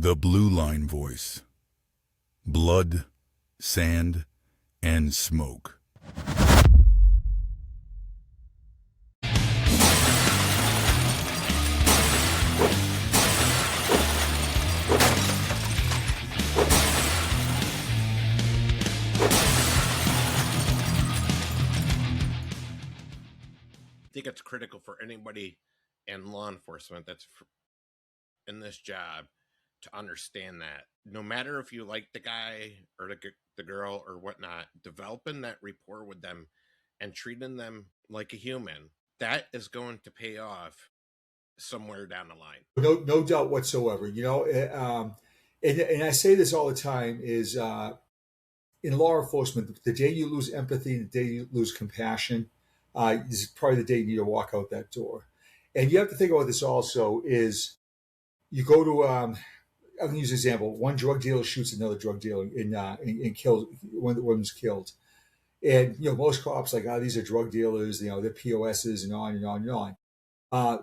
The Blue Line Voice. Blood, sand, and smoke. I think it's critical for anybody in law enforcement that's in this job to understand that no matter if you like the guy or the girl or whatnot, developing that rapport with them and treating them like a human, that is going to pay off somewhere down the line. No doubt whatsoever. And I say this all the time is in law enforcement, the day you lose empathy, the day you lose compassion, is probably the day you need to walk out that door. And you have to think about this also is you go to, I'm going to use an example. One drug dealer shoots another drug dealer and kills, one of the woman's killed. And, most cops like, these are drug dealers, they're POSs and on and on and on.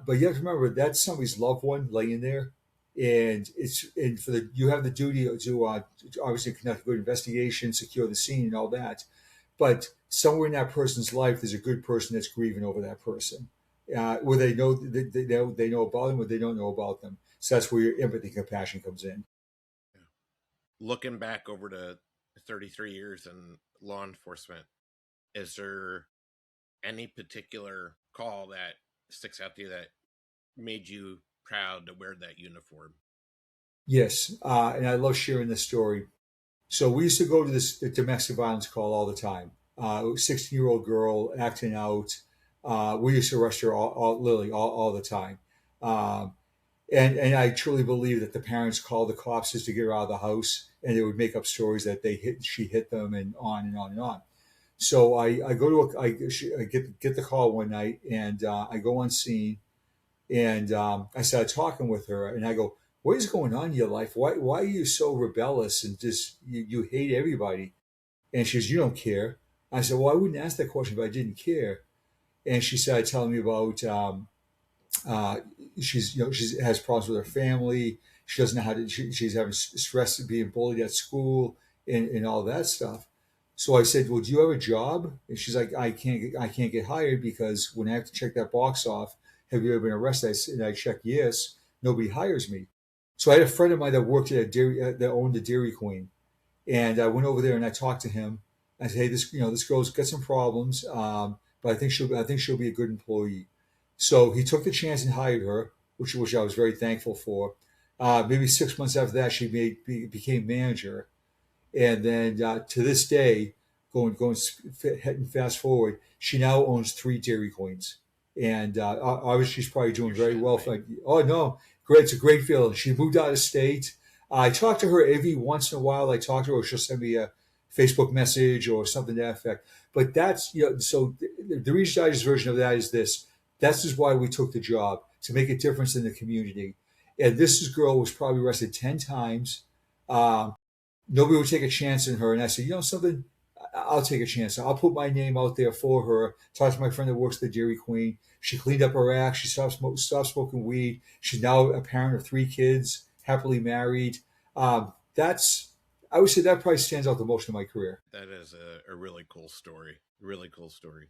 But you have to remember that's somebody's loved one laying there. And you have the duty to obviously conduct a good investigation, secure the scene and all that. But somewhere in that person's life, there's a good person that's grieving over that person. Where they know about them, or they don't know about them. So that's where your empathy and compassion comes in. Looking back over to 33 years in law enforcement, is there any particular call that sticks out to you that made you proud to wear that uniform? Yes, and I love sharing this story. So we used to go to this domestic violence call all the time. 16-year-old girl acting out. We used to arrest her all the time. And I truly believe that the parents called the cops just to get her out of the house, and they would make up stories that she hit them, and on and on and on. So I get the call one night, and I go on scene, and I started talking with her, and I go, "What is going on in your life? Why are you so rebellious and just you hate everybody?" And she goes, "You don't care." I said, "Well, I wouldn't ask that question if I didn't care." And she started telling me about she has problems with her family. She doesn't know how to. She's having stress of being bullied at school and all that stuff. So I said, "Well, do you have a job?" And she's like, I can't get hired because when I have to check that box off, have you ever been arrested?" And I check yes. Nobody hires me. So I had a friend of mine that worked at a dairy that owned a Dairy Queen, and I went over there and I talked to him. I said, "Hey, this girl's got some problems, but I think she'll be a good employee." So he took the chance and hired her, which I was very thankful for. Maybe 6 months after that, she became manager, and then to this day, heading fast forward, she now owns 3 Dairy Queens, and obviously she's probably doing very well. Oh no, great! It's a great feeling. She moved out of state. I talk to her every once in a while. I talk to her, or she'll send me a Facebook message or something to that effect. But that's so the Reader's Digest version of that is this. That's just why we took the job, to make a difference in the community. And this girl was probably arrested 10 times. Nobody would take a chance in her. And I said, something, I'll take a chance. I'll put my name out there for her. Talk to my friend that works at the Dairy Queen. She cleaned up her act. She stopped smoking weed. She's now a parent of 3 kids, happily married. I would say that probably stands out the most in my career. That is a really cool story. Really cool story.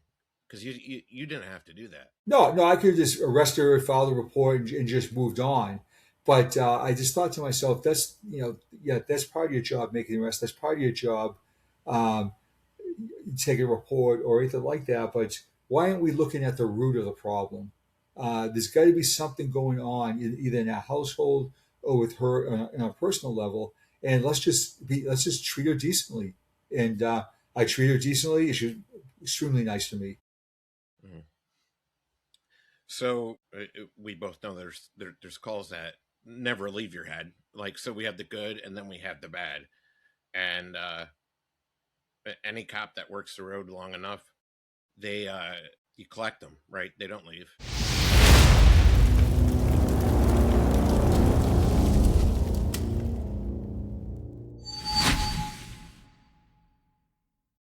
Because you didn't have to do that. No, I could have just arrested her, filed a report, and just moved on. But I just thought to myself, that's that's part of your job, making the arrest. That's part of your job, take a report or anything like that. But why aren't we looking at the root of the problem? There's got to be something going on, either in our household or with her on a personal level. And let's just treat her decently. And I treat her decently. She's extremely nice to me. Mm-hmm. So we both know there's calls that never leave your head. Like, so we have the good and then we have the bad. And any cop that works the road long enough, you collect them, right? They don't leave.